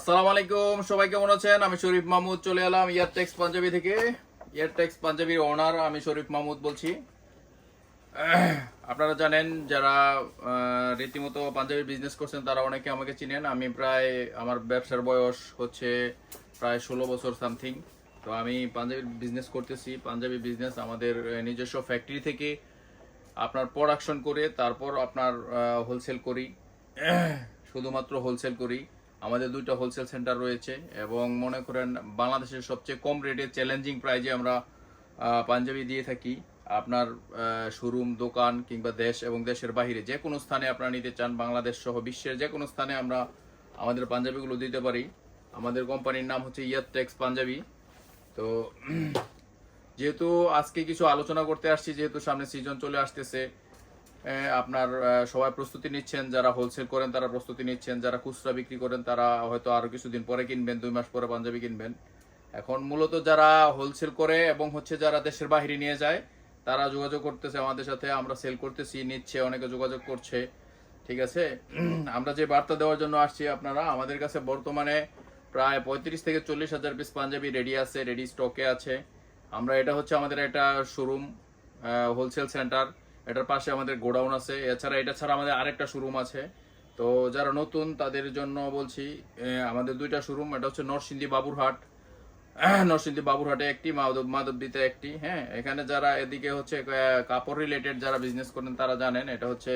আসসালামু আলাইকুম, সবাই কেমন আছেন? আমি শরীফ মাহমুদ চলে এলাম ইয়ারটেক্স পাঞ্জাবি থেকে। ইয়ারটেক্স পাঞ্জাবির ওনার আমি শরীফ মাহমুদ বলছি। আপনারা জানেন যারা রীতিমতো পাঞ্জাবি বিজনেস করছেন তারা অনেকে আমাকে চিনেন। আমি প্রায় আমার ব্যবসার বয়স হচ্ছে প্রায় 16 বছর সামথিং। তো আমি পাঞ্জাবি বিজনেস করতেছি। পাঞ্জাবি বিজনেস আমাদের নিজস্ব ফ্যাক্টরি থেকে আপনার প্রোডাকশন করে তারপর আপনার হোলসেল করি, শুধুমাত্র হোলসেল করি। আমাদের দুইটা হোলসেল সেন্টার রয়েছে এবং মনে করেন বাংলাদেশের সবচেয়ে কম রেটে চ্যালেঞ্জিং প্রাইজে আমরা পাঞ্জাবি দিয়ে থাকি। আপনার শোরুম, দোকান কিংবা দেশ এবং দেশের বাইরে যে কোনো স্থানে আপনারা নিতে চান, বাংলাদেশ সহ বিশ্বের যে কোনো স্থানে আমরা আমাদের পাঞ্জাবিগুলো দিতে পারি। আমাদের কোম্পানির নাম হচ্ছে ইয়ারটেক্স পাঞ্জাবি। তো যেহেতু আজকে কিছু আলোচনা করতে আসছি, যেহেতু সামনে সিজন চলে আসতেছে, আপনার সবাই প্রস্তুতি নিচ্ছেন। যারা হোলসেল করেন তারা প্রস্তুতি নিচ্ছেন, যারা খুচরা বিক্রি করেন তারা হয়তো আরো কিছুদিন পরে কিনবেন, 2 মাস পরে পাঞ্জাবি কিনবেন। এখন মূলত যারা হোলসেল করে এবং হচ্ছে যারা দেশের বাইরে নিয়ে যায় তারা যোগাযোগ করতেছে আমাদের সাথে। আমরা সেল করতেছি, নিচ্ছে, অনেকে যোগাযোগ করছে। ঠিক আছে, আমরা যে বার্তা দেওয়ার জন্য আসছি, আপনারা আমাদের কাছে বর্তমানে প্রায় 35 থেকে 40 হাজার পিস পাঞ্জাবি রেডি আছে, রেডি স্টকে আছে। আমরা এটা হচ্ছে আমাদের একটা শোরুম, হোলসেল সেন্টার। এটার পাশে আমাদের গোডাউন আছে। এছাড়া এটা ছাড়া আমাদের আরেকটা শোরুম আছে। তো যারা নতুন তাদের জন্য বলছি, আমাদের দুইটা শোরুম, এটা হচ্ছে নরসিংদী বাবুরহাট, নরসিংদী বাবুরহাটে একটি, মাধবদীতে একটি। হ্যাঁ, এখানে যারা এদিকে হচ্ছে কাপড় রিলেটেড যারা বিজনেস করেন তারা জানেন এটা হচ্ছে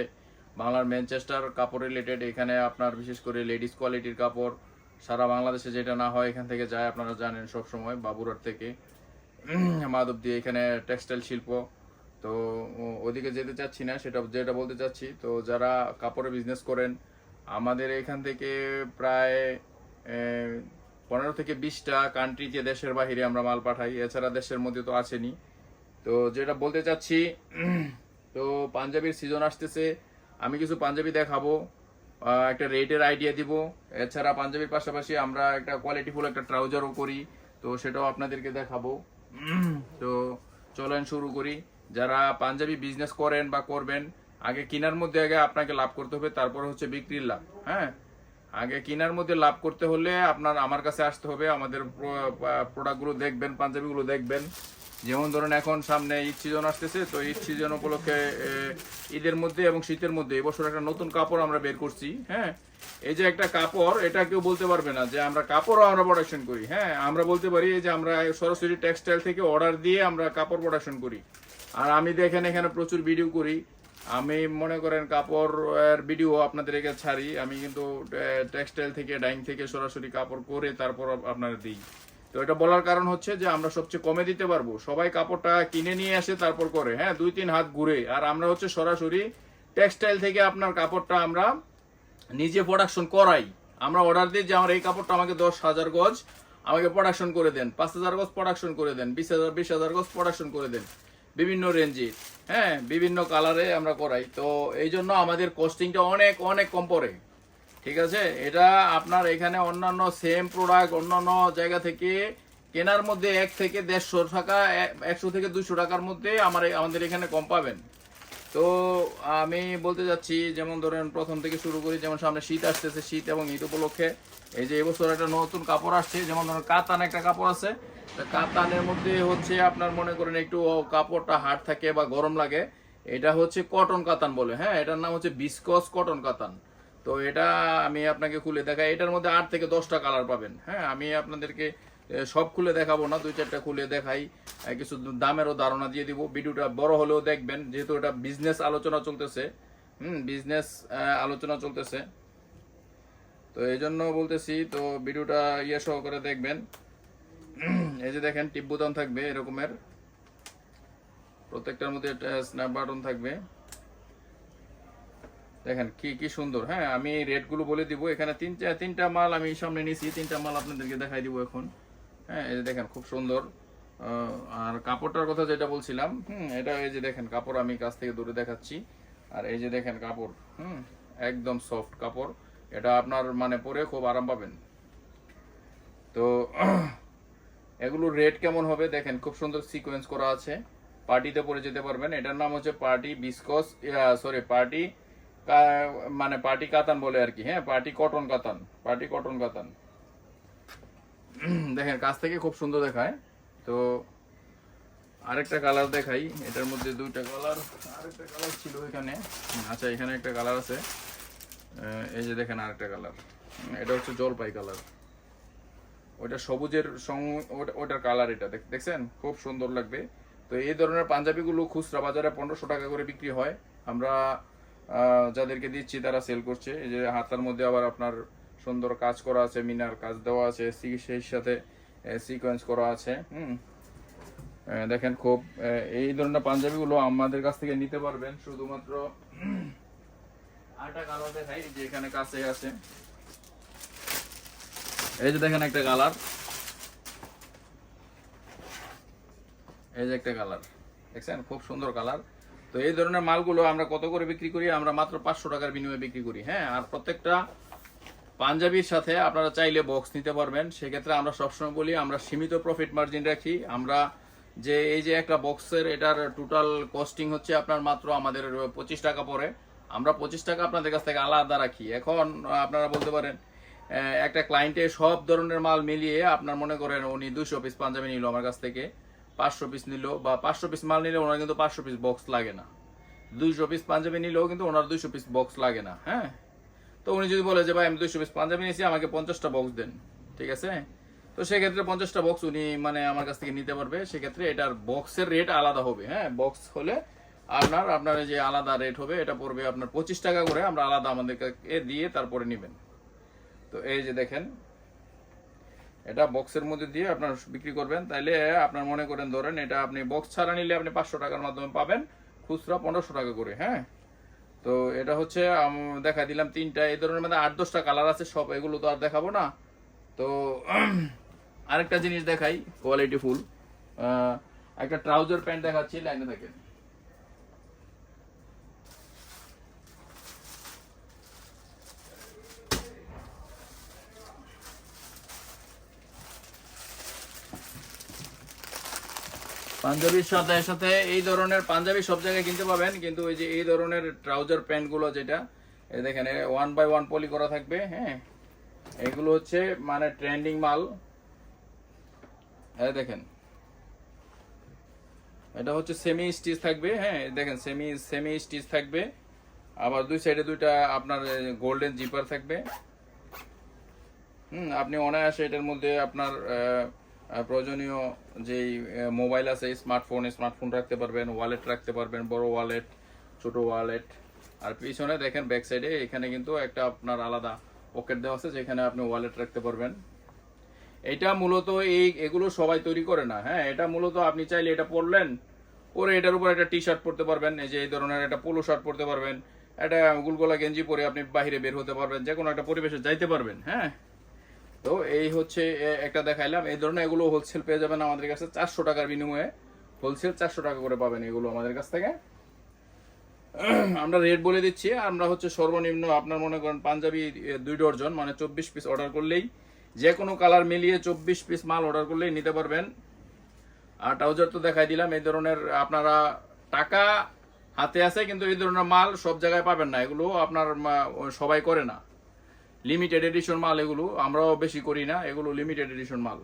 বাংলার ম্যানচেস্টার কাপড় রিলেটেড। এখানে আপনার বিশেষ করে লেডিস কোয়ালিটির কাপড় সারা বাংলাদেশে যেটা না হয় এখান থেকে যায়, আপনারা জানেন সব সময় বাবুরহাট থেকে মাধবদী, এখানে টেক্সটাইল শিল্প। তো ওদিকে যেতে চাচ্ছি না, যেটা বলতে চাচ্ছি, তো যারা কাপড়ের বিজনেস করেন আমাদের এখান থেকে প্রায় 15 থেকে 20টা কান্ট্রিতে দেশের বাহিরে আমরা মাল পাঠাই। এছাড়া দেশের মধ্যে তো আসেনি। তো যেটা বলতে চাচ্ছি, তো পাঞ্জাবির সিজন আসতেছে, আমি কিছু পাঞ্জাবি দেখাবো, একটা রেটের আইডিয়া দিব। এছাড়া পাঞ্জাবির পাশাপাশি আমরা একটা কোয়ালিটিফুল একটা ট্রাউজারও করি, তো সেটাও আপনাদেরকে দেখাবো। তো চলেন শুরু করি। যারা পাঞ্জাবি বিজনেস করেন বা করবেন, আগে কেনার মধ্যে আগে আপনাকে লাভ করতে হবে, তারপর হচ্ছে বিক্রির লাভ। হ্যাঁ, আগে কেনার মধ্যে লাভ করতে হলে আপনার আমার কাছে আসতে হবে, আমাদের প্রোডাক্টগুলো দেখবেন, পাঞ্জাবিগুলো দেখবেন। যেমন ধরেন এখন সামনে ঈদ সিজন আসতেছে, তো ঈদ সিজন উপলক্ষে ঈদের মধ্যে এবং শীতের মধ্যে এবছর একটা নতুন কাপড় আমরা বের করছি। হ্যাঁ, এই যে একটা কাপড়, এটা কেউ বলতে পারবে না যে আমরা কাপড়ও আমরা প্রোডাকশন করি। হ্যাঁ, আমরা বলতে পারি যে আমরা সরাসরি টেক্সটাইল থেকে অর্ডার দিয়ে আমরা কাপড় প্রোডাকশন করি। আর আমি দেখেন এখানে প্রচুর ভিডিও করি। আমি মনে করেন কাপড়ের ভিডিও আপনাদের এখানে ছাড়ি, আমি কিন্তু টেক্সটাইল থেকে, ডাইং থেকে সরাসরি কাপড় করে তারপর আপনারা দিই। তো এটা বলার কারণ হচ্ছে যে আমরা সবচেয়ে কমে দিতে পারবো। সবাই কাপড়টা কিনে নিয়ে আসে তারপর করে, হ্যাঁ, 2-3 হাত ঘুরে। আর আমরা হচ্ছে সরাসরি টেক্সটাইল থেকে আপনার কাপড়টা আমরা নিজে প্রোডাকশন করাই। আমরা অর্ডার দিই যে আমার এই কাপড়টা আমাকে 10,000 গজ আমাকে প্রোডাকশন করে দেন, 5,000 গজ প্রোডাকশন করে দেন, 20,000 গজ প্রোডাকশন করে দেন, বিভিন্ন রেঞ্জে, হ্যাঁ, বিভিন্ন কালারে আমরা করাই। তো এই জন্য আমাদের কস্টিংটা অনেক অনেক কম পড়ে। ঠিক আছে, এটা আপনার এখানে অন্যান্য সেম প্রোডাক্ট অন্যান্য জায়গা থেকে কেনার মধ্যে 1 থেকে 150 টাকা, 100 থেকে 200 টাকার মধ্যে আমাদের এখানে কম পাবেন। তো আমি বলতে যাচ্ছি, যেমন ধরেন প্রথম থেকে শুরু করি, যেমন সামনে শীত আসতেছে, শীত এবং ঈদ উপলক্ষে এই যে এবছর একটা নতুন কাপড় আসছে, যেমন ধরেন কাতান একটা কাপড় আছে। কাতানের মধ্যে হচ্ছে আপনার মনে করেন একটু কাপড়টা হার্ড থাকে বা গরম লাগে, এটা হচ্ছে কটন কাতান বলে। হ্যাঁ, এটার নাম হচ্ছে বিসকস কটন কাতান। তো এটা আমি আপনাকে খুলে দেখাই, এটার মধ্যে 8 থেকে 10টা কালার পাবেন। হ্যাঁ, আমি আপনাদেরকে সব খুলে দেখাবো না, 2-4টা খুলে দেখাই, কিছু দামেরও ধারণা দিয়ে দিব। ভিডিওটা বড় হলেও দেখবেন, যেহেতু এটা বিজনেস আলোচনা চলতেছে। বিজনেস আলোচনা চলতেছে, তো এই জন্য বলতেছি। তো ভিডিওটা সহকারে দেখবেন। এই যে দেখেন টিপ বোতাম থাকবে এরকমের, প্রত্যেকটার মধ্যে একটা স্ন্যাপ বাটন থাকবে। দেখেন কি কি সুন্দর। হ্যাঁ, আমি রেট গুলো বলে দিব। এখানে তিনটা মাল আমি সামনে নিয়েছি, 3টা মাল আপনাদেরকে দেখাই দিব এখন। হ্যাঁ, এই যে দেখেন খুব সুন্দর। আর কাপড়টার কথা যেটা বলছিলাম, এটা এই যে দেখেন কাপড় আমি কাছ থেকে দূরে দেখাচ্ছি। আর এই যে দেখেন কাপড়, একদম সফট কাপড়। এটা আপনার মানে পরে খুব আরাম পাবেন। তো এগুলোর রেট কেমন হবে দেখেন, খুব সুন্দর সিকোয়েন্স করা আছে, পার্টিতে পরে যেতে পারবেন। এটার নাম হচ্ছে পার্টি বিসকস, পার্টি মানে পার্টি কাতান বলে আর কি। হ্যাঁ, পার্টি কটন কাতান, পার্টি কটন কাতান। দেখেন কাছ থেকে খুব সুন্দর দেখায়। তো আরেকটা কালার দেখাই, এটার মধ্যে দুইটা কালার, আরেকটা কালার ছিল এখানে, আচ্ছা এখানে একটা কালার আছে, এই যে দেখেন আরেকটা কালার, এটা হচ্ছে জলপাই কালার, ওইটা সবুজের ওইটার কালার, এটা দেখছেন খুব সুন্দর লাগবে। তো এই ধরনের পাঞ্জাবিগুলো খুচরা বাজারে 1500 টাকা করে বিক্রি হয়, আমরা যাদেরকে দিচ্ছি তারা সেল করছে। এই যে হাতার মধ্যে আবার আপনার সুন্দর কাজ করা আছে, মিনার কাজ দেওয়া আছে, সেই সাথে সিকোয়েন্স করা আছে। দেখেন খুব এই ধরনের পাঞ্জাবিগুলো আমাদের কাছ থেকে নিতে পারবেন শুধুমাত্র। আরেকটা কালার দেখাই, যে এখানে কাছে আছে, এই যে দেখেন একটা কালার, এই যে একটা কালার দেখছেন খুব সুন্দর কালার। তো এই ধরনের মালগুলো আমরা কত করে বিক্রি করি? আমরা মাত্র 500 টাকার বিনিময়ে বিক্রি করি। হ্যাঁ, আর প্রত্যেকটা পাঞ্জাবির সাথে আপনারা চাইলে বক্স নিতে পারবেন। সেক্ষেত্রে আমরা সবসময় বলি আমরা সীমিত প্রফিট মার্জিন রাখি। আমরা যে এই যে একটা বক্সের এটার টোটাল কস্টিং হচ্ছে আপনার মাত্র আমাদের 25 টাকা পড়ে, আমরা 25 টাকা আপনাদের কাছ থেকে আলাদা রাখি। এখন আপনারা বলতে পারেন একটা ক্লায়েন্টে সব ধরনের মাল মিলিয়ে আপনার মনে করেন উনি 200 পিস পাঞ্জাবি নিল আমার কাছ থেকে, 500 পিস নিল বা 500 পিস মাল নিলে ওনার কিন্তু 500 পিস বক্স লাগে না, 200 পিস পাঞ্জাবি নিলেও কিন্তু ওনার 200 পিস বক্স লাগে না। হ্যাঁ, তো উনি যদি বলে যে ভাই আমি 200 পিস পাঞ্জাবি নিয়েছি, আমাকে 50টা বক্স দেন, ঠিক আছে, তো সেক্ষেত্রে 50টা বক্স উনি মানে আমার কাছ থেকে নিতে পারবে। সেক্ষেত্রে এটার বক্সের রেট আলাদা হবে। হ্যাঁ, বক্স হলে আপনার যে আলাদা রেট হবে এটা পড়বে আপনার 25 টাকা করে, আমরা আলাদা আমাদেরকে দিয়ে তারপরে নেবেন। তো এই যে দেখেন এটা বক্সের মধ্যে দিয়ে আপনার বিক্রি করবেন, তাইলে আপনার মনে করেন ধরেন এটা আপনি বক্স ছাড়া নিলে আপনি 500 টাকার মাধ্যমে পাবেন, খুচরা 1500 টাকা করে। হ্যাঁ, তো এটা হচ্ছে দেখা দিলাম তিনটা, এই ধরনের মানে 8-10টা কালার আছে, সব এগুলো তো আর দেখাবো না। তো আরেকটা জিনিস দেখাই, কোয়ালিটি ফুল একটা ট্রাউজার প্যান্ট দেখাচ্ছি, লাইনে থাকেন। পাঞ্জাবির সাথে সাথে এই ধরনের পাঞ্জাবি সব জায়গায় কিনতে পাবেন, কিন্তু ওই যে এই ধরনের ট্রাউজার প্যান্ট গুলো যেটা এই দেখেন 1/1 পলি করা থাকবে। হ্যাঁ, এগুলো হচ্ছে মানে ট্রেন্ডিং মাল। এই দেখেন এটা হচ্ছে সেমি স্টিচ থাকবে। হ্যাঁ, দেখেন সেমি স্টিচ থাকবে, আবার দুই সাইডে দুইটা আপনার গোল্ডেন জিপার থাকবে। আপনি অনায়াসে এটার মধ্যে আপনার প্রয়োজনীয় যেই মোবাইল আছে, স্মার্টফোন রাখতে পারবেন, ওয়ালেট রাখতে পারবেন, বড় ওয়ালেট, ছোট ওয়ালেট। আর পিছনে দেখেন ব্যাক সাইডে এখানে কিন্তু একটা আপনার আলাদা পকেট দেওয়া আছে, যেখানে আপনি ওয়ালেট রাখতে পারবেন। এটা মূলত এগুলো সবাই তৈরি করে না। হ্যাঁ, এটা মূলত আপনি চাইলে এটা পরলেন, পরে এটার উপর একটা টি শার্ট পরতে পারবেন, এই যে এই ধরনের একটা পোলো শার্ট পরতে পারবেন, একটা গুলগোলা গেঞ্জি পরে আপনি বাইরে বের হতে পারবেন, যে কোনো একটা পরিবেশে যাইতে পারবেন। হ্যাঁ, তো এই হচ্ছে একটা দেখাইলাম। এই ধরনের এগুলো হোলসেল পেয়ে যাবেন আমাদের কাছে 400 টাকার বিনিময়ে, হোলসেল 400 টাকা করে পাবেন এগুলো আমাদের কাছ থেকে। আমরা রেট বলে দিচ্ছি, আমরা হচ্ছে সর্বনিম্ন আপনার মনে করেন পাঞ্জাবি 2 ডজন মানে 24 পিস অর্ডার করলেই, যে কোনো কালার মিলিয়ে 24 পিস মাল অর্ডার করলেই নিতে পারবেন। আর ট্রাউজার তো দেখাই দিলাম। এই ধরনের আপনারা টাকা হাতে আছে, কিন্তু এই ধরনের মাল সব জায়গায় পাবেন না, এগুলো আপনার সবাই করে না, লিমিটেড এডিশন মাল এগুলো, আমরাও বেশি করি না, এগুলো লিমিটেড এডিশন মাল।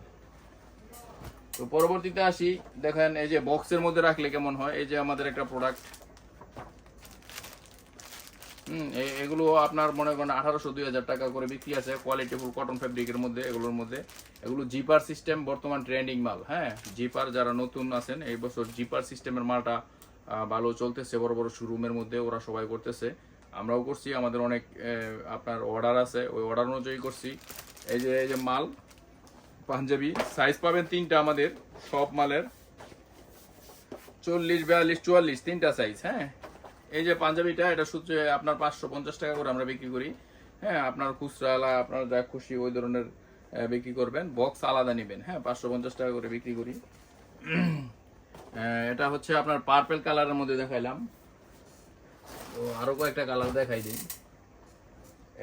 তো পরবর্তীতে আসি, দেখেন এই যে বক্সের মধ্যে রাখলে কেমন হয়, এই যে আমাদের একটা প্রোডাক্ট, এগুলো আপনার মনে করেন 1800-2000 টাকা করে বিক্রি আছে, কোয়ালিটি ফুল কটন ফেব্রিকের মধ্যে। এগুলোর মধ্যে এগুলো জিপার সিস্টেম বর্তমান ট্রেন্ডিং মাল। হ্যাঁ, জিপার যারা নতুন আছেন এই বছর জিপার সিস্টেমের মালটা ভালো চলতেছে, বড় বড় শোরুমের মধ্যে ওরা সবাই করতেছে, আমরাও করছি, আমাদের অনেক আপনার অর্ডার আছে, ওই অর্ডার অনুযায়ী করছি। এই যে মাল পাঞ্জাবি সাইজ পাবেন 3টা আমাদের সব মালের, 40, 42, 44 3টা সাইজ। হ্যাঁ, এই যে পাঞ্জাবিটা এটা সূত্রে আপনার 550 টাকা করে আমরা বিক্রি করি। হ্যাঁ, আপনার খুচরা আপনার যা খুশি ওই ধরনের বিক্রি করবেন, বক্স আলাদা নেবেন। হ্যাঁ, 550 টাকা করে বিক্রি করি। এটা হচ্ছে আপনার পার্পল কালারের মধ্যে দেখাইলাম, তো আরো কয়েকটা কালার দেখাই দিই।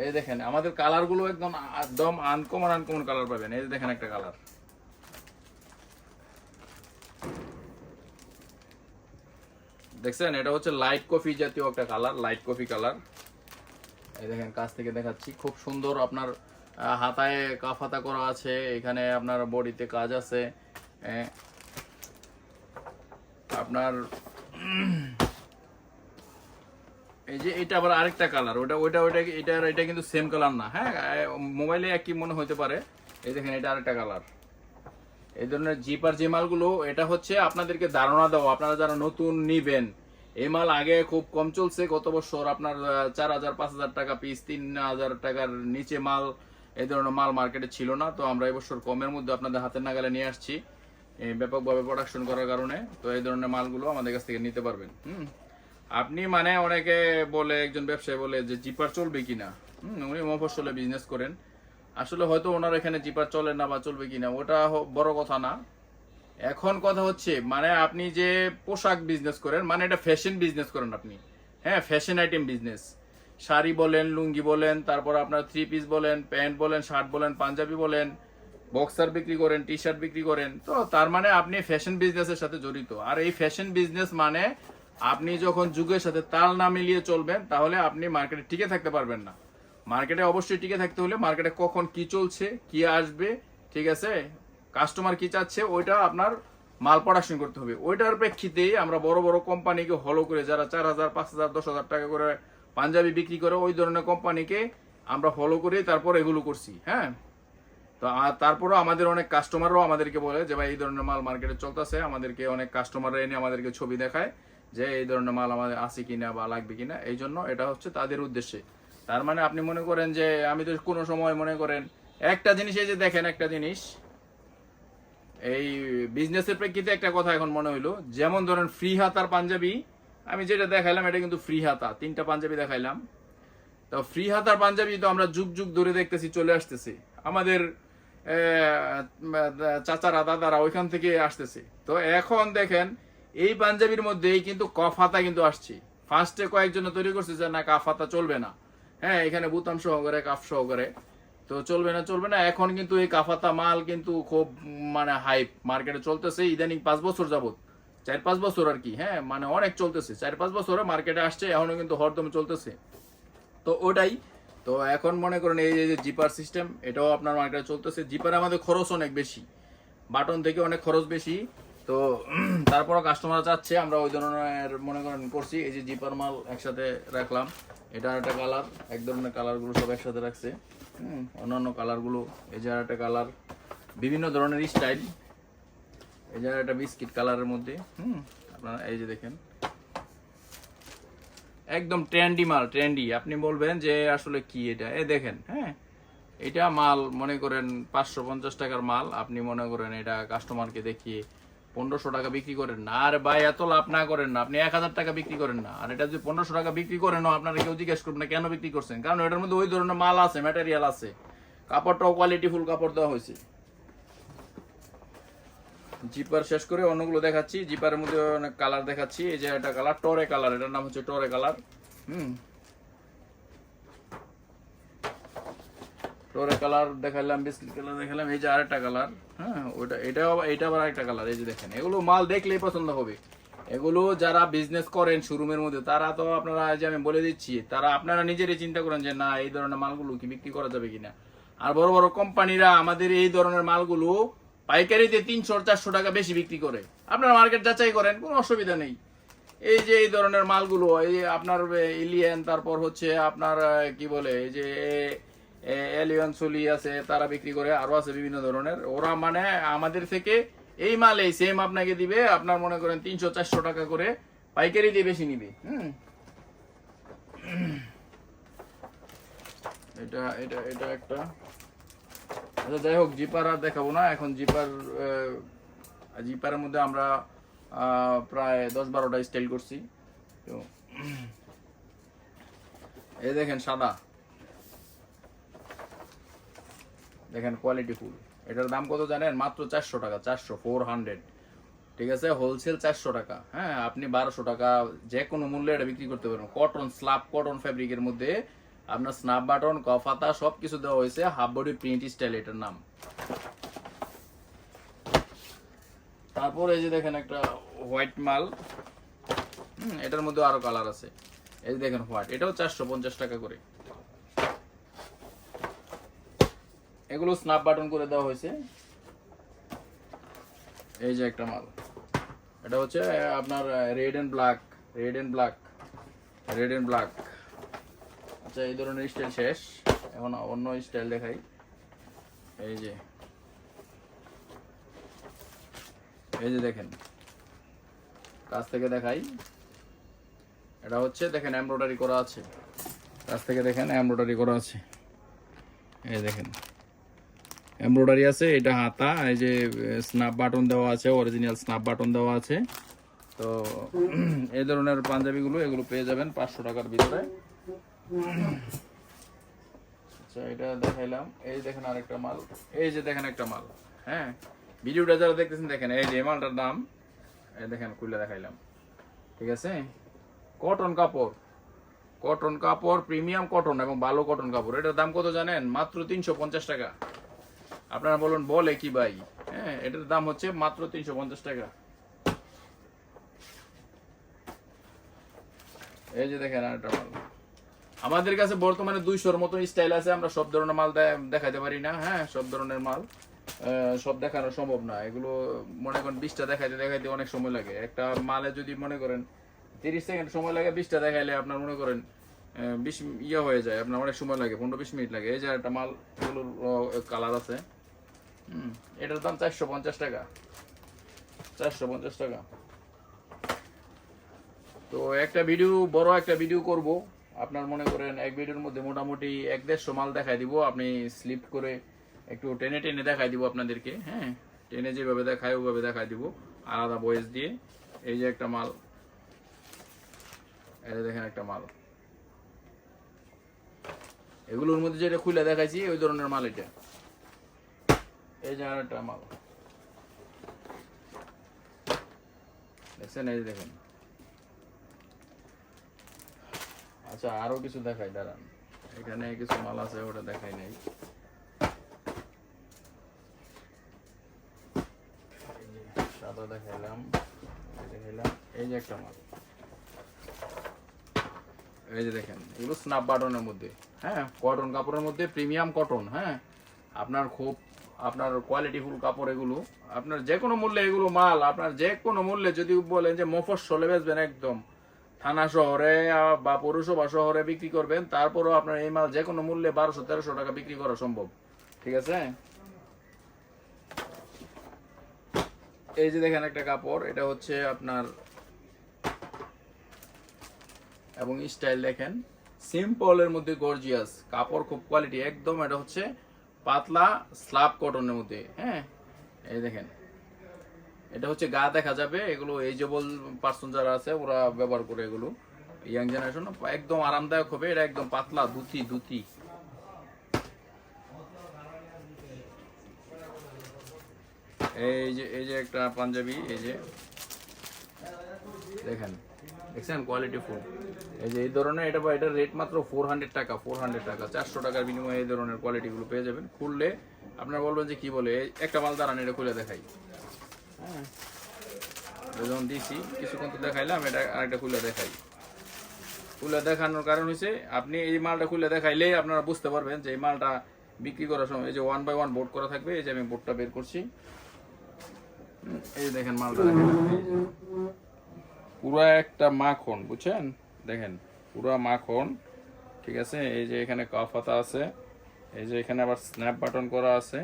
এই দেখেন আমাদের কালারগুলো একদম আনকমন কালার পাবেন। এই দেখেন একটা কালার, দেখছেন, এটা হচ্ছে লাইট কফি জাতীয় একটা কালার, লাইট কফি কালার। এই দেখেন কাছ থেকে দেখাচ্ছি, খুব সুন্দর আপনার হাতায় কাফ হাতা করা আছে, এখানে আপনার বডিতে কাজ আছে। আপনার এই যে এটা আবার আরেকটা কালার, ওটা ওইটা ওইটা এটা কিন্তু সেম কালার না। হ্যাঁ, মোবাইলে একই মনে হতে পারে। এই দেখেন এটা আরেকটা কালার। এই ধরনের জিপার যে মালগুলো, এটা হচ্ছে আপনাদেরকে ধারণা দেওয়া, আপনারা যারা নতুন নিবেন। এই মাল আগে খুব কম চলছে, গত বছর আপনার 4,000 5,000 টাকা পিস, 3,000 টাকার নিচে মাল, এই ধরনের মাল মার্কেটে ছিল না। তো আমরা এবছর কমের মধ্যে আপনাদের হাতের নাগালে নিয়ে আসছি ব্যাপকভাবে প্রোডাকশন করার কারণে। তো এই ধরনের মালগুলো আমাদের কাছ থেকে নিতে পারবেন। আপনি মানে অনেকে বলে, একজন ব্যবসায়ী বলে যে জিপার চলবে কিনা, উনি মফস্বলে বিজনেস করেন, আসলে হয়তো ওনার এখানে জিপার চলে না বা চলবে কিনা ওটা বড় কথা না। এখন কথা হচ্ছে মানে আপনি যে পোশাক বিজনেস করেন, মানে এটা ফ্যাশন বিজনেস করেন আপনি। হ্যাঁ, ফ্যাশন আইটেম বিজনেস, শাড়ি বলেন, লুঙ্গি বলেন, তারপর আপনার 3 পিস বলেন, প্যান্ট বলেন, শার্ট বলেন, পাঞ্জাবি বলেন, বক্সার বিক্রি করেন, টি শার্ট বিক্রি করেন, তো তার মানে আপনি ফ্যাশন বিজনেসের সাথে জড়িত। আর এই ফ্যাশন বিজনেস মানে আপনি যখন যুগের সাথে তাল না মিলিয়ে চলবেন, তাহলে আপনি মার্কেটে টিকে থাকতে পারবেন না। মার্কেটে অবশ্যই টিকে থাকতে হলে মার্কেটে কখন কি চলছে, কি আসবে, ঠিক আছে, কাস্টমার কি চাচ্ছে, ওইটা আপনার মাল প্রোডাকশন করতে হবে। ওইটার প্রেক্ষিতেই আমরা বড় বড় কোম্পানিকে হলো করে, যারা 4,000 5,000 10,000 টাকা করে পাঞ্জাবি বিক্রি করে, ওই ধরনের কোম্পানিকে আমরা ফলো করে তারপর এগুলো করছি। হ্যাঁ, তো তারপরও আমাদের অনেক কাস্টমারও আমাদেরকে বলে যে ভাই এই ধরনের মাল মার্কেটে চলতেছে, আমাদেরকে অনেক কাস্টমাররা এনে আমাদেরকে ছবি দেখায় যে এই ধরনের মাল আমাদের আছে কিনা বা লাগবে কিনা। এই জন্য এটা হচ্ছে তাদের উদ্দেশ্যে। তার মানে আপনি মনে করেন যে আমি তো কোনো সময় মনে করেন একটা জিনিস, এই যে দেখেন একটা জিনিস, এই বিজনেসের প্রেক্ষিতে একটা কথা এখন মনে হইলো, যেমন ধরেন ফ্রি হাতার পাঞ্জাবি, আমি যেটা দেখাইলাম এটা কিন্তু ফ্রি হাতা, 3টা পাঞ্জাবি দেখাইলাম। তো ফ্রি হাতার পাঞ্জাবি তো আমরা যুগ যুগ ধরে দেখতেছি চলে আসতেছে, আমাদের চাচারা দাদারা ওইখান থেকে আসতেছে। তো এখন দেখেন এই পাঞ্জাবির মধ্যেই কিন্তু কফ হাতা কিন্তু আসছে। ফার্স্টে কয়েকজন তৈরি করছে যে না কাফ হাতা চলবে না, হ্যাঁ এখানে বুতাম সহকারে কাফ সহকারে, তো চলবে না চলবে না। এখন কিন্তু এই কাফাতা মাল কিন্তু খুব মানে হাইপ মার্কেটে চলতেছে ইদানিং 5 বছর যাবত, 4-5 বছর আর কি। হ্যাঁ, মানে অনেক চলতেছে, 4-5 বছরে মার্কেটে আসছে, এখনো কিন্তু হরদম চলতেছে। তো ওটাই তো এখন মনে করেন এই যে জিপার সিস্টেম, এটাও আপনার মার্কেটে চলতেছে। জিপারে আমাদের খরচ অনেক বেশি, বাটন থেকে অনেক খরচ বেশি। তো তারপরও কাস্টমার চাচ্ছে, আমরা ওই ধরনের মনে করেন করছি। এই যে জিপার মাল একসাথে রাখলাম, এটা একটা কালার, এক ধরনের কালারগুলো সব একসাথে রাখছে। অন্যান্য কালারগুলো, এই যে একটা কালার, বিভিন্ন ধরনের স্টাইল। এই যে একটা বিস্কিট কালারের মধ্যে, আপনারা এই যে দেখেন একদম ট্রেন্ডি মাল, ট্রেন্ডি। আপনি বলবেন যে আসলে কি এটা, এই দেখেন। হ্যাঁ, এটা মাল মনে করেন 550 টাকার মাল, আপনি মনে করেন এটা কাস্টমারকে দেখিয়ে 1500 টাকা বিক্রি করেন না। আর ভাই এত লাভ না করেন না, আপনি 1000 টাকা বিক্রি করেন না। আর এটা যদি 1500 টাকা বিক্রি করেন, আপনারা কেউ জিজ্ঞেস করবেন না কেন বিক্রি করছেন, কারণ এটার মধ্যে ওই ধরনের মাল আছে, ম্যাটেরিয়াল আছে, কাপড়টাও কোয়ালিটি ফুল কাপড় দেওয়া হয়েছে। জিপার শেষ করে অন্যগুলো দেখাচ্ছি। জিপারের মধ্যে অনেক কালার দেখাচ্ছি। এই যে একটা কালার টরে কালার, এটার নাম হচ্ছে টরে কালার। টরে কালার দেখালাম, বিস্কিট কালার দেখালাম, এই যে আরেকটা কালার। হ্যাঁ, ওইটা এটা আবার আরেকটা কালার। এই যে দেখেন, এগুলো মাল দেখলেই পছন্দ হবে। এগুলো যারা বিজনেস করেন শোরুমের মধ্যে, তারা তো আপনারা, যে আমি বলে দিচ্ছি, তারা আপনারা নিজেরই চিন্তা করেন যে না এই ধরনের মালগুলো কি বিক্রি করা যাবে কিনা। আর বড় বড় কোম্পানিরা আমাদের এই ধরনের মালগুলো পাইকারিতে 300-400 টাকা বেশি বিক্রি করে। আপনারা মার্কেট যাচাই করেন, কোনো অসুবিধা নেই। এই যে এই ধরনের মালগুলো, এই যে আপনার ইলিয়ান, তারপর হচ্ছে আপনার কি বলে, এই যে এলিয়ন চলি আছে, তারা বিক্রি করে, আরো আছে বিভিন্ন ধরনের। ওরা মানে আমাদের থেকে এই মাল এই সেম আপনাকে দিবে, আপনার মনে করেন 300-400 টাকা করে পাইকারি দিয়ে বেশি নিবে। এটা এটা এটা একটা, আচ্ছা যাই হোক, জিপার আর দেখাবো না এখন। জিপারের মধ্যে আমরা প্রায় 10-12টা স্টাইল করছি। তো এই দেখেন সাদা, দেখেন কোয়ালিটি ফুল। এটার দাম কত জানেন? মাত্র 400 টাকা, 400, ঠিক আছে, হোলসেল 400 টাকা। হ্যাঁ, আপনি 1200 টাকা যে কোনো মূল্যে এটা বিক্রি করতে পারবেন। কটন, স্ল্যাব কটন ফ্যাব্রিকের মধ্যে আপনার স্ন্যাপ বাটন, কফাতা সবকিছু দেওয়া হয়েছে। হাফ বডি প্রিন্ট স্টাইল এটার নাম। তারপর এই যে দেখেন একটা হোয়াইট মাল, এটার মধ্যে আরো কালার আছে। এই যে দেখেন হোয়াইট, এটাও 450 টাকা করে। এগুলো স্ন্যাপ বাটন করে দেওয়া হয়েছে। এই যে একটা মাল, এটা হচ্ছে আপনার red and black, red and black, red and black. আচ্ছা, এই ধরনের স্টাইল শেষ, এখন অন্য স্টাইল দেখাই। এই যে দেখেন, কাছ থেকে দেখাই। এটা হচ্ছে দেখেন এমব্রয়ডারি করা আছে, কাছ থেকে দেখেন এমব্রয়ডারি করা আছে। এই দেখেন এমব্রয়ডারি আছে, এটা হাতা। এই যে স্ন্যাপ বাটন দেওয়া আছে, অরিজিনাল স্ন্যাপ বাটন দেওয়া আছে। তো এই ধরনের পাঞ্জাবিগুলো এগুলো পেয়ে যাবেন 500 টাকার ভিতরে। আচ্ছা, এটা দেখাইলাম। এই দেখেন আরেকটা মাল, এই যে দেখেন একটা মাল। হ্যাঁ, ভিডিওটা যারা দেখতেছেন দেখেন, এই যে মালটার দাম এই দেখেন, খুলে দেখাইলাম। ঠিক আছে, কটন কাপড়, কটন কাপড়, প্রিমিয়াম কটন এবং ভালো কটন কাপড়। এটার দাম কত জানেন? মাত্র 350 টাকা। আপনারা বলুন বলে কি ভাই? হ্যাঁ, এটার দাম হচ্ছে মাত্র 350 টাকা। এই যে দেখেন আরেকটা মাল। আমাদের কাছে বর্তমানে 200-র মতো স্টাইল আছে, আমরা সব ধরনের মাল দেখাতে পারি না। হ্যাঁ, সব ধরনের মাল সব দেখানো সম্ভব না। এগুলো মনে করেন 20টা দেখাইতে দেখাইতে অনেক সময় লাগে। একটা মালে যদি মনে করেন 30 সেকেন্ড সময় লাগে, 20টা দেখাইলে আপনার মনে করেন 20 হয়ে যায়, আপনার অনেক সময় লাগে, 15-20 মিনিট লাগে। এই যে একটা মাল, এগুলোর কালার আছে। এটার দাম 450 টাকা, 450 টাকা। তো একটা ভিডিও, বড় একটা ভিডিও করব। আপনার মনে করেন এক ভিডিওর মধ্যে মোটামুটি 1-150 মাল দেখাই দিব। আপনি স্লিপ করে একটু টেনে টেনে দেখাই দিব আপনাদেরকে। হ্যাঁ, টেনে যেভাবে দেখায় ওভাবে দেখাই দিব, আলাদা ভয়েস দিয়ে। এই যে একটা মাল, এই দেখেন একটা মাল। এগুলোর মধ্যে যেটা খুলে দেখাইছি ওই ধরনের মাল এটা। এই যে আরেকটা মাল দেখছেন, এই যে দেখেন। আচ্ছা, আরো কিছু দেখাই, দাঁড়ান। এখানে কিছু মাল আছে, ওটা দেখাই নাই। সাদা দেখাইলাম, এই যে একটা মাল। এই যে দেখেন, এগুলো স্ন্যাপ বাটনের মধ্যে। হ্যাঁ, কটন কাপড়ের মধ্যে, প্রিমিয়াম কটন। হ্যাঁ, আপনার খুব আপনার কোয়ালিটিফুল কাপড় এগুলো। আপনার যে কোনো মূল্যে এগুলো মাল, আপনার যে কোনো মূল্যে যদি বলেন যে মফস্বলে বেচবেন, একদম থানা শহরে বা পৌরসভা শহরে বিক্রি করবেন, তারপরও আপনার এই মাল যে কোনো মূল্যে 1200-1300 টাকা বিক্রি করা সম্ভব। ঠিক আছে, এই যে দেখেন একটা কাপড়, এটা হচ্ছে আপনার, এবং স্টাইল দেখেন, সিম্পলের মধ্যে গর্জিয়াস কাপড়, খুব কোয়ালিটি একদম। এটা হচ্ছে পাতলা স্ল্যাব কটনের মধ্যে। হ্যাঁ, এই দেখেন, এটা হচ্ছে গা দেখা যাবে। এগুলো এজেবল পার্সন যারা আছে ওরা ব্যবহার করে, এগুলো ইয়াং জেনারেশন, একদম আরামদায়ক হবে। এটা একদম পাতলা ধুতি, ধুতি। এই যে একটা পাঞ্জাবি, এই যে দেখেন, দেখছেন কোয়ালিটি ফুল। এই যে এই ধরনের, এটার রেট মাত্র 400 টাকা, 400 টাকা। 400 টাকার বিনিময়ে এই ধরনের কোয়ালিটিগুলো পেয়ে যাবেন। খুললে আপনারা বলবেন যে কি বলে। একটা মাল দাঁড়ান, এটা খুলে দেখাই। হ্যাঁ, যখন দিছি কিছুক্ষণ তো দেখাইলাম, এটা আরেকটা খুলে দেখাই। খুলে দেখানোর কারণ হচ্ছে, আপনি এই মালটা খুলে দেখাইলেই আপনারা বুঝতে পারবেন যে এই মালটা বিক্রি করার সময়, এই যে 1 বাই 1 বোর্ড করা থাকবে। এই যে আমি বোর্ডটা বের করছি, এই দেখেন মালটা দেখেন, পুরো একটা মাখন, বুঝছেন? দেখেন পুরো মাখন। ঠিক আছে, এই যে এখানে কাফ হাতা আছে, এই যে এখানে আবার স্ন্যাপ বাটন করা আছে।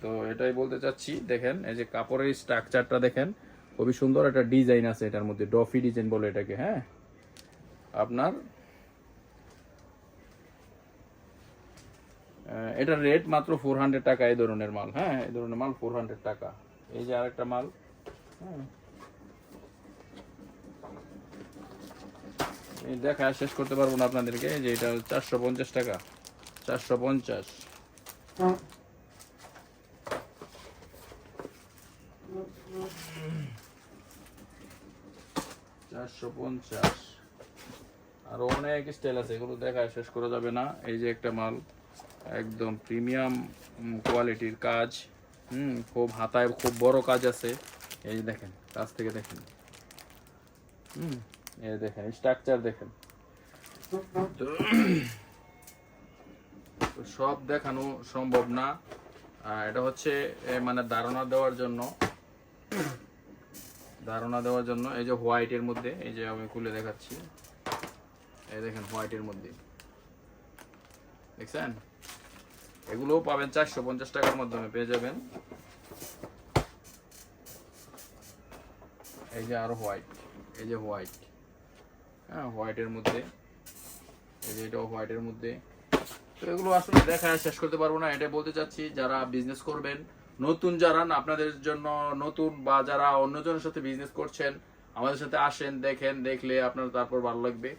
তো এটাই বলতে চাচ্ছি, দেখেন এই যে কাপড়ের স্ট্রাকচারটা দেখেন, খুবই সুন্দর একটা ডিজাইন আছে এটার মধ্যে, ডফি ডিজাইন বলে এটাকে। হ্যাঁ, আপনার এটার রেট মাত্র 400 টাকা। এই ধরনের মাল, হ্যাঁ, এই ধরনের মাল 400 টাকা। এই যে আরেকটা মাল, হ্যাঁ, দেখা শেষ করতে পারবো না আপনাদেরকে। যে এটা 450 টাকা, 450। 450। আরো অনেক স্টাইল আছে, এগুলো দেখা শেষ করা যাবে না। এই যে একটা মাল, একদম প্রিমিয়াম কোয়ালিটির কাজ। খুব হাতায় খুব বড় কাজ আছে। এই যে দেখেন, কাছ থেকে দেখেন। এই দেখেন স্ট্রাকচার দেখেন। তো সব দেখানো সম্ভব না। এটা হচ্ছে মানে ধারণা দেওয়ার জন্য, এই যে হোয়াইটের মধ্যে, এই যে আমি খুলে দেখাচ্ছি, এই দেখেন হোয়াইটের মধ্যে দেখছেন, এগুলোও পাবেন 450 টাকার মাধ্যমে পেয়ে যাবেন। এই যে আরো হোয়াইট, এই যে হোয়াইট, হ্যাঁ হোয়াইটের মধ্যে, এই যে এটাও হোয়াইটের মধ্যে। তো এগুলো আসলে দেখায় শেষ করতে পারবো না। এটা বলতে চাচ্ছি যারা বিজনেস করবেন, নতুন যারা আপনাদের জন্য নতুন, বা যারা অন্যজনের সাথে বিজনেস করছেন, আমাদের সাথে আসেন, দেখেন, দেখলে আপনার তারপর ভালো লাগবে।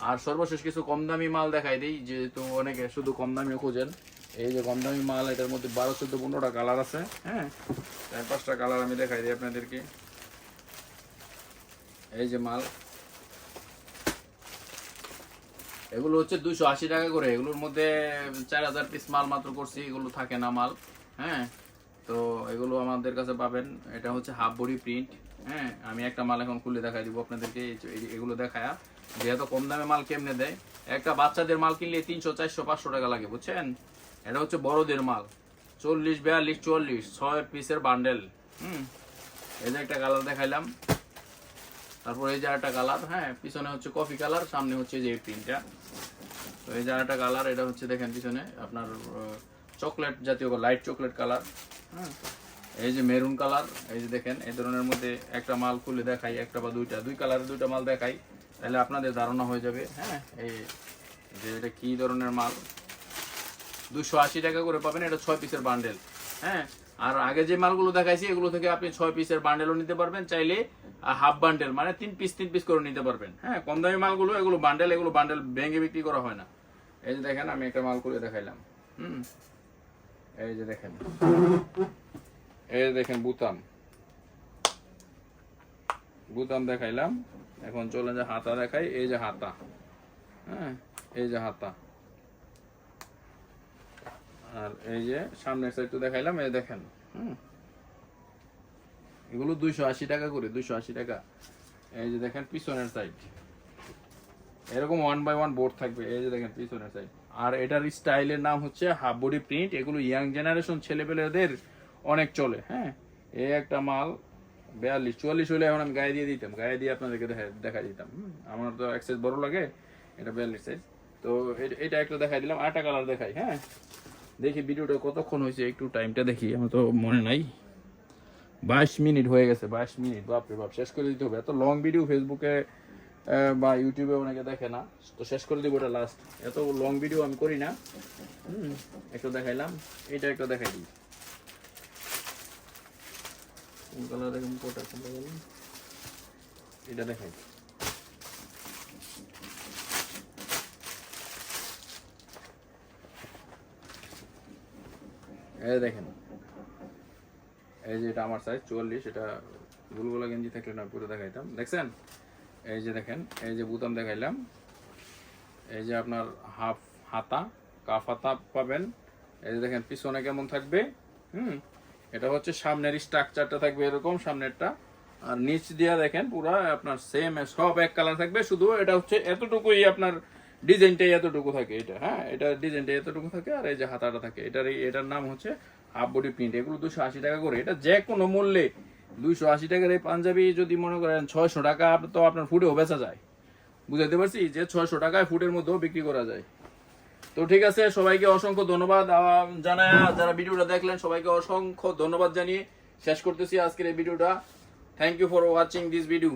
আর সর্বশেষ কিছু কম দামি মাল দেখাই দিই, যেহেতু অনেকে শুধু কম দামি খোঁজেন। এই যে কম দামি মাল, এটার মধ্যে 12, 14, 15টা কালার আছে, হ্যাঁ 4-5টা কালার আমি দেখাই দিই আপনাদেরকে। এই যে মাল, এগুলো হচ্ছে 280 টাকা করে। এগুলোর মধ্যে 4000 পিস মাল মাত্র করছি, এগুলো থাকে না মাল, হ্যাঁ। তো এগুলো আমাদের কাছে পাবেন। এটা হচ্ছে হাফ বডি প্রিন্ট, হ্যাঁ। আমি একটা মাল এখন খুলে দেখাই দিব আপনাদেরকে, এগুলো দেখায়া যেহেতু কম দামে মাল কেমনে দেয়। একটা বাচ্চাদের মাল কিনলে 300, 400, 500 টাকা লাগে, বুঝছেন। এটা হচ্ছে বড়দের মাল, 40, 42, 44, 6 পিসের বান্ডেল। এই যে একটা কালার দেখাইলাম, তারপর এই যে একটা কালার, হ্যাঁ পিছনে হচ্ছে কফি কালার, সামনে হচ্ছে যে প্রিন্টটা। তো এই যে একটা কালার, এটা হচ্ছে দেখেন পিছনে আপনার চকলেট জাতীয়, লাইট চকলেট কালার, হ্যাঁ। এই যে মেরুন কালার, এই যে দেখেন। এই ধরনের মধ্যে একটা মাল খুলে দেখাই, একটা বা দুই কালারের 2টা মাল দেখাই, তাহলে আপনাদের ধারণা হয়ে যাবে, হ্যাঁ। এই যে এটা কি ধরনের মাল, 280 টাকা করে পাবেন। এটা 6 পিসের বান্ডেল, হ্যাঁ। আর আগে যে মালগুলো দেখাইছি, এগুলো থেকে আপনি 6 পিসের বান্ডেলও নিতে পারবেন, চাইলে হাফ বান্ডেল মানে 3 পিস করে নিতে পারবেন, হ্যাঁ। কম দামি মালগুলো এগুলো বান্ডেল ভেঙে বিক্রি করা হয় না। এই যে দেখেন, আমি একটা মাল করে দেখাইলাম, এই যে দেখেন, এই যে দেখেন বুতাম দেখাইলাম। এখন চলে যে হাতা দেখাই। এই যে হাতা, হ্যাঁ এই যে হাতা। আর এই যে সামনের সাইড তো দেখাইলাম, এই দেখেন, এগুলো 280 টাকা করে, 280 টাকা। এই যে দেখেন পিছনের সাইড, এরকম 1 বাই 1 বোর্ড থাকবে। এই যে দেখেন পিছনের সাইড। আর এটার স্টাইলের নাম হচ্ছে হাফ বডি প্রিন্ট। এগুলো ইয়াং জেনারেশন ছেলেপেলেদের অনেক চলে, হ্যাঁ। এই একটা মাল 42, 44 হলে এখন আমি গায়ে দিয়ে দিতাম, গায়ে দিয়ে আপনাদেরকে দেখা দিতাম। আমার তো এক্সেস বড় লাগে, এটা 42 সাইজ। তো এটা একটা দেখাই দিলাম, আরেকটা কালার দেখাই, হ্যাঁ। দেখি ভিডিওটা কতক্ষণ হয়েছে, একটু টাইমটা দেখি, আমার তো মনে নাই। 22 মিনিট হয়ে গেছে, 22 মিনিট, বাপরে বাপ, শেষ করে দিতে হবে। এত লং ভিডিও ফেসবুকে বা ইউটিউবে অনেকে দেখে না, তো শেষ করে দিব এটা লাস্ট। এত লং ভিডিও আমি করি না। একটু দেখাইলাম, এটা একটা দেখাই দিই। কোন কালার দেখুন, কোটা কোনটা বলুন, এটা দেখাই। এই দেখেন, এই যে এটা আমার সাইজ 44। এটা গুলগুলা গেঞ্জি থাকলে না পুরো দেখাইতাম, দেখছেন। এই যে দেখেন, এই যে বুতাম দেখাইলাম। এই যে আপনার কাফ হাতা পাবেন। এই যে দেখেন পিছনে কেমন থাকবে, এটা হচ্ছে সামনের স্ট্রাকচারটা থাকবে এরকম, সামনেরটা। আর নিচ দিয়া দেখেন পুরা আপনার সেম, সব এক কালার থাকবে, শুধু এটা হচ্ছে এতটুকুই আপনার ডিজাইনটাই এতটুকু থাকে, এটা, হ্যাঁ এটা ডিজাইনটা এতটুকু থাকে। আর এই যে হাতাটা থাকে, এটার নাম হচ্ছে হাফ বডি প্রিন্ট। এগুলো 280 টাকা করে। এটা যে কোনো মূল্যে 280 টাকার এই পাঞ্জাবি যদি মনে করেন 600 টাকা, তো আপনার ফুটেও বেচা যায়। বুঝাইতে পারছি যে 600 টাকায় ফুটের মধ্যেও বিক্রি করা যায়। তো ঠিক আছে, সবাইকে অসংখ্য ধন্যবাদ জানায়, যারা ভিডিওটা দেখলেন সবাইকে অসংখ্য ধন্যবাদ জানিয়ে শেষ করতেছি আজকের এই ভিডিওটা। Thank you for watching this video.